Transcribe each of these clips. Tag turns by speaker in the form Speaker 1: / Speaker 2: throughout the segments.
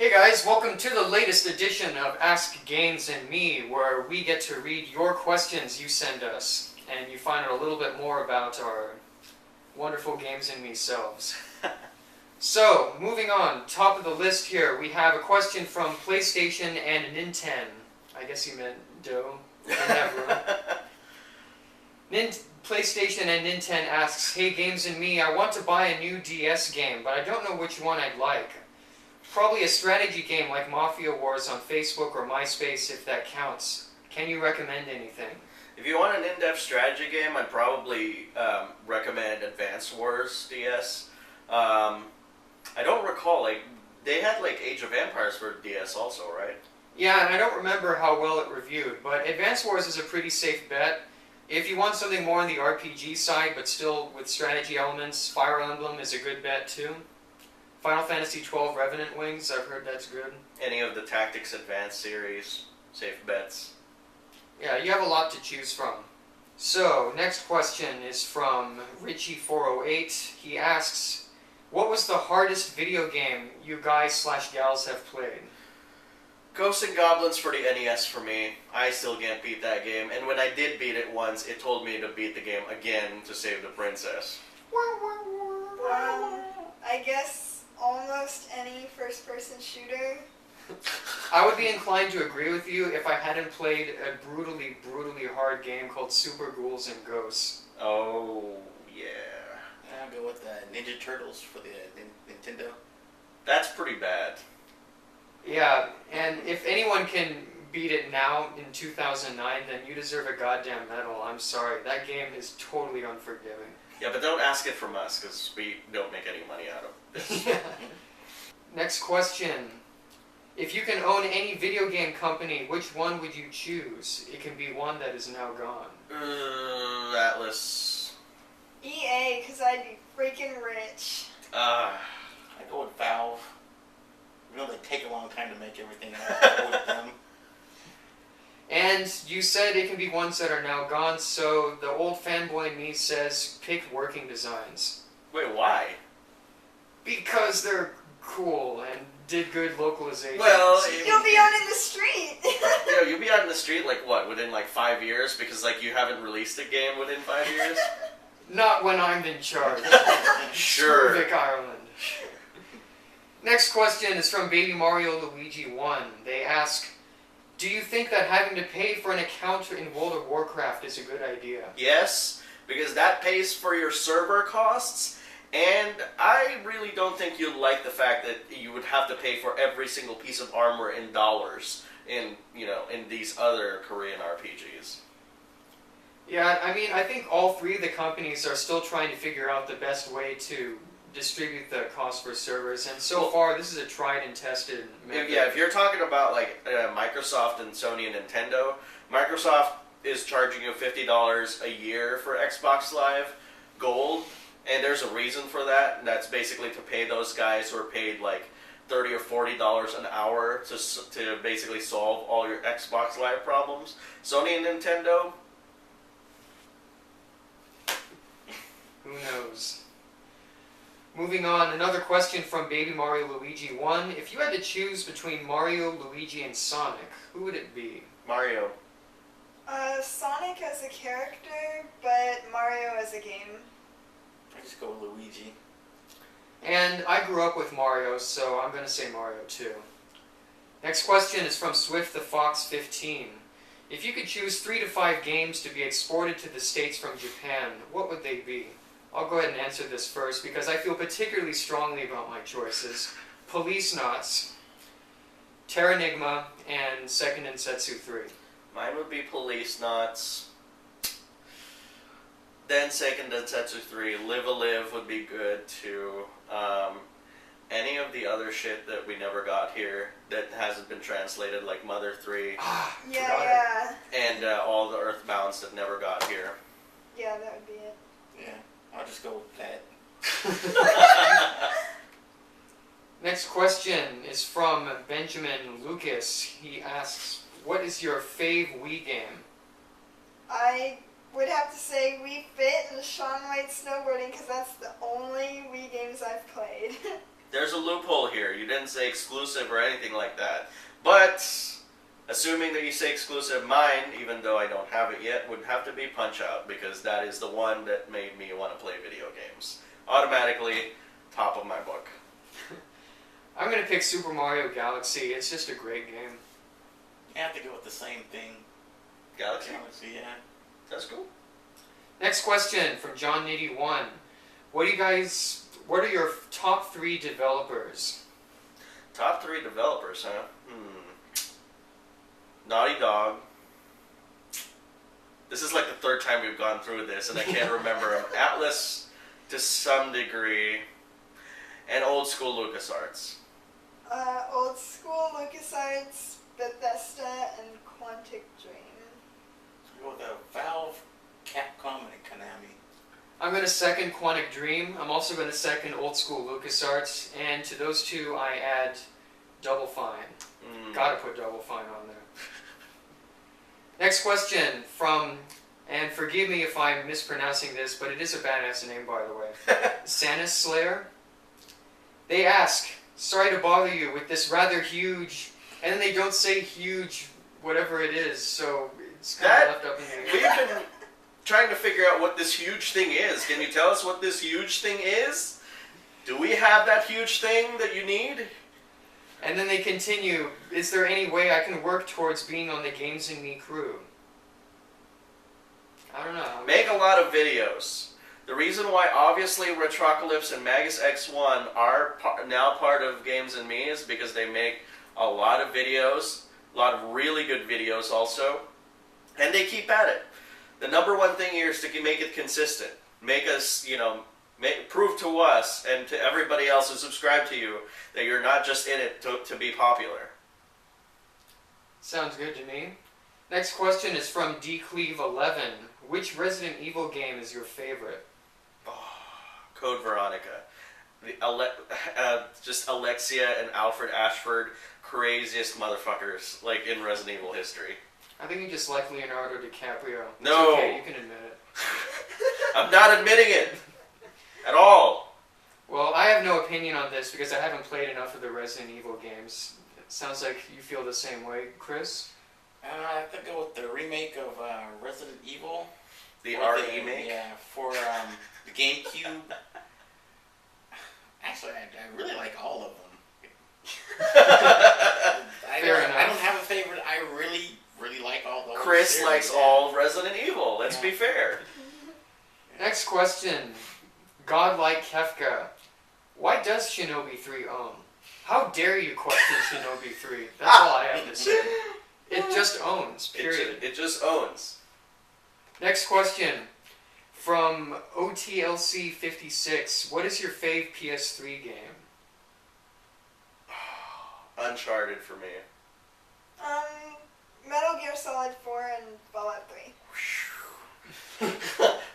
Speaker 1: Hey guys, welcome to the latest edition of Ask Games and Me, where we get to read your questions you send us, and you find out a little bit more about our wonderful Games and Me selves. So, moving on, top of the list here, we have a question from PlayStation and Nintendo. I guess you meant Doe. PlayStation and Nintendo asks, "Hey Games and Me, I want to buy a new DS game, but I don't know which one I'd like. Probably a strategy game like Mafia Wars on Facebook or MySpace if that counts. Can you recommend anything?"
Speaker 2: If you want an in-depth strategy game, I'd probably recommend Advance Wars DS. I don't recall, they had Age of Empires for DS also, right?
Speaker 1: Yeah, and I don't remember how well it reviewed, but Advance Wars is a pretty safe bet. If you want something more on the RPG side, but still with strategy elements, Fire Emblem is a good bet too. Final Fantasy XII Revenant Wings, I've heard that's good.
Speaker 2: Any of the Tactics Advance series, safe bets.
Speaker 1: Yeah, you have a lot to choose from. So, next question is from Richie408. He asks, "What was the hardest video game you guys/gals have played?"
Speaker 2: Ghosts and Goblins for the NES for me. I still can't beat that game, and when I did beat it once, it told me to beat the game again to save the princess.
Speaker 3: I guess almost any first-person shooter.
Speaker 1: I would be inclined to agree with you if I hadn't played a brutally hard game called Super Ghouls and Ghosts.
Speaker 2: Oh, yeah.
Speaker 4: I'll go with Ninja Turtles for the Nintendo.
Speaker 2: That's pretty bad.
Speaker 1: Yeah, and if anyone can beat it now in 2009, then you deserve a goddamn medal. I'm sorry. That game is totally unforgiving.
Speaker 2: Yeah, but don't ask it from us, because we don't make any money out of this.
Speaker 1: Next question. If you can own any video game company, which one would you choose? It can be one that is now gone.
Speaker 2: Atlas.
Speaker 3: EA, because I'd be freaking rich.
Speaker 4: I go with Valve. You know they take a long time to make everything. I go with them.
Speaker 1: And you said it can be ones that are now gone, so the old fanboy in me says pick Working Designs.
Speaker 2: Wait, why?
Speaker 1: Because they're cool and did good localization.
Speaker 2: Well,
Speaker 3: You'll be out in the street.
Speaker 2: You'll be out in the street, within 5 years? Because, you haven't released a game within 5 years?
Speaker 1: Not when I'm in charge.
Speaker 2: Sure.
Speaker 1: Vic Ireland. Next question is from Baby Mario Luigi 1. They ask, "Do you think that having to pay for an account in World of Warcraft is a good idea?"
Speaker 2: Yes, because that pays for your server costs, and I really don't think you'd like the fact that you would have to pay for every single piece of armor in dollars in these other Korean RPGs.
Speaker 1: Yeah, I mean, I think all three of the companies are still trying to figure out the best way to distribute the cost for servers, and so far this is a tried and tested method.
Speaker 2: Yeah, if you're talking about Microsoft and Sony and Nintendo, Microsoft is charging you $50 a year for Xbox Live Gold, and there's a reason for that, and that's basically to pay those guys who are paid $30 or $40 an hour to basically solve all your Xbox Live problems. Sony and Nintendo,
Speaker 1: who knows? Moving on, another question from Baby Mario Luigi 1. If you had to choose between Mario, Luigi, and Sonic, who would it be?
Speaker 2: Mario.
Speaker 3: Sonic as a character, but Mario as a game.
Speaker 4: I just go with Luigi.
Speaker 1: And I grew up with Mario, so I'm going to say Mario too. Next question is from Swift the Fox 15. If you could choose 3 to 5 games to be exported to the States from Japan, what would they be? I'll go ahead and answer this first because I feel particularly strongly about my choices. Police Knots, Terranigma, and Second Densetsu 3.
Speaker 2: Mine would be Police Knots. Then Second Densetsu 3. Live a Live would be good too. Any of the other shit that we never got here that hasn't been translated, like Mother 3.
Speaker 3: Yeah.
Speaker 2: And all the Earthbounds that never got here.
Speaker 3: Yeah, that would be it.
Speaker 4: Yeah, I'll just go with that.
Speaker 1: Next question is from Benjamin Lucas. He asks, "What is your fave Wii game?"
Speaker 3: I would have to say Wii Fit and Shaun White Snowboarding because that's the only Wii games I've played.
Speaker 2: There's a loophole here. You didn't say exclusive or anything like that. But, assuming that you say exclusive, mine, even though I don't have it yet, would have to be Punch-Out, because that is the one that made me want to play video games. Automatically, top of my book.
Speaker 1: I'm gonna pick Super Mario Galaxy. It's just a great game.
Speaker 4: You have to go with the same thing.
Speaker 2: Galaxy?
Speaker 4: Galaxy, yeah.
Speaker 2: That's cool.
Speaker 1: Next question from John Nitty 1. What are your top 3 developers?
Speaker 2: Top 3 developers, huh? Naughty Dog. This is like the 3rd time we've gone through this, and I can't remember them. Atlas, to some degree, and old school LucasArts.
Speaker 3: Old school LucasArts, Bethesda, and Quantic Dream.
Speaker 4: Go with Valve, Capcom, and Konami.
Speaker 1: I'm going to second Quantic Dream. I'm also going to second old school LucasArts. And to those 2, I add Double Fine. Gotta put Double Fine on there. Next question from, and forgive me if I'm mispronouncing this, but it is a badass name, by the way. Sanus Slayer. They ask, sorry to bother you with this rather huge, and then they don't say huge, whatever it is, so it's kind of left up in the air.
Speaker 2: We've been trying to figure out what this huge thing is. Can you tell us what this huge thing is? Do we have that huge thing that you need?
Speaker 1: And then they continue, is there any way I can work towards being on the Games and Me crew? I don't know.
Speaker 2: Make a lot of videos. The reason why obviously Retrocalypse and Magus X1 are now part of Games and Me is because they make a lot of videos, a lot of really good videos also, and they keep at it. The number one thing here is to make it consistent. Make us, prove to us and to everybody else who subscribe to you that you're not just in it to be popular.
Speaker 1: Sounds good to me. Next question is from DCleave11. Which Resident Evil game is your favorite?
Speaker 2: Code Veronica. Just Alexia and Alfred Ashford, craziest motherfuckers like in Resident Evil history.
Speaker 1: I think you just like Leonardo DiCaprio. It's
Speaker 2: No.
Speaker 1: okay, you can admit it.
Speaker 2: I'm not admitting it at all.
Speaker 1: Well, I have no opinion on this because I haven't played enough of the Resident Evil games. It sounds like you feel the same way, Chris.
Speaker 4: I have to go with the remake of Resident Evil.
Speaker 2: The
Speaker 4: Or
Speaker 2: RE make?
Speaker 4: Yeah, for the GameCube. Actually, I really like all of them.
Speaker 1: Fair enough.
Speaker 4: I don't have a favorite. I really like all those.
Speaker 2: Chris
Speaker 4: series.
Speaker 2: likes all Resident Evil. Let's be fair.
Speaker 1: Next question. Godlike Kefka. Why does Shinobi 3 own? How dare you question Shinobi 3? That's all I have to say. It just owns, period.
Speaker 2: It just owns.
Speaker 1: Next question. From OTLC 56. What is your fave PS3 game?
Speaker 2: Uncharted for me.
Speaker 3: Metal Gear Solid 4 and Fallout 3.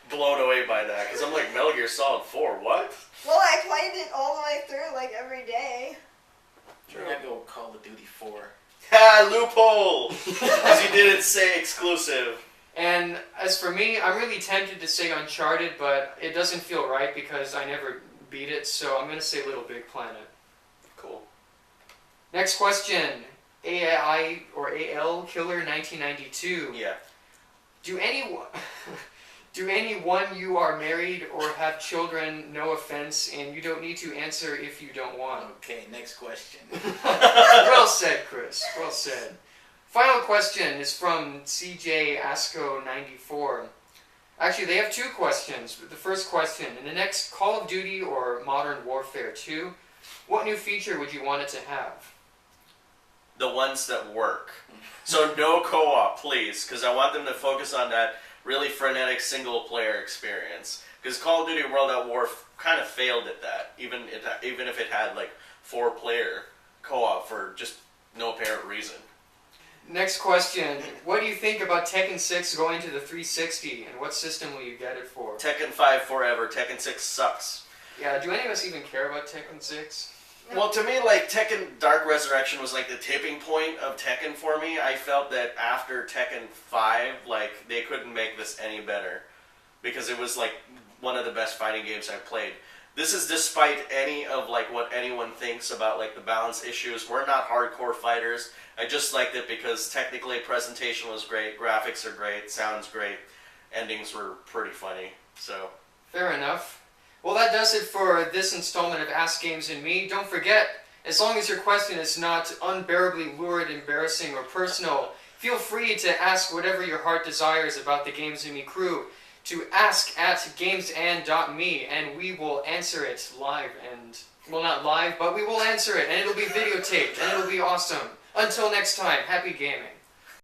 Speaker 2: Blown away by that, because I'm like, Metal Gear Solid 4, what?
Speaker 3: Well, I played it all the way through, like, every day.
Speaker 4: I'm gonna go with Call of Duty 4.
Speaker 2: Ha! Loophole! Because you didn't say exclusive.
Speaker 1: And as for me, I'm really tempted to say Uncharted, but it doesn't feel right because I never beat it, so I'm going to say Little Big Planet.
Speaker 2: Cool.
Speaker 1: Next question. AI or AL Killer 1992.
Speaker 2: Yeah.
Speaker 1: Do anyone you are married or have children, no offense, and you don't need to answer if you don't want.
Speaker 4: Okay, next question.
Speaker 1: Well said, Chris. Well said. Final question is from CJ Asco 94. Actually, they have 2 questions. The first question, in the next Call of Duty or Modern Warfare 2, what new feature would you want it to have?
Speaker 2: The ones that work. So no co-op, please, because I want them to focus on that really frenetic single-player experience. Because Call of Duty World at War kind of failed at that, even if it had like 4-player co-op for just no apparent reason.
Speaker 1: Next question, what do you think about Tekken 6 going to the 360, and what system will you get it for?
Speaker 2: Tekken 5 forever. Tekken 6 sucks.
Speaker 1: Yeah, do any of us even care about Tekken 6?
Speaker 2: Well, to me, like, Tekken Dark Resurrection was like the tipping point of Tekken for me. I felt that after Tekken 5, like, they couldn't make this any better. Because it was, like, one of the best fighting games I've played. This is despite any of like what anyone thinks about like the balance issues. We're not hardcore fighters. I just liked it because technically presentation was great, graphics are great, sounds great, endings were pretty funny. So
Speaker 1: Fair enough. Well, that does it for this installment of Ask Games and Me. Don't forget, as long as your question is not unbearably lurid, embarrassing, or personal, feel free to ask whatever your heart desires about the Games and Me crew to ask at gamesandme, and we will answer it live and, well, not live, but we will answer it, and it'll be videotaped, and it'll be awesome. Until next time, happy gaming.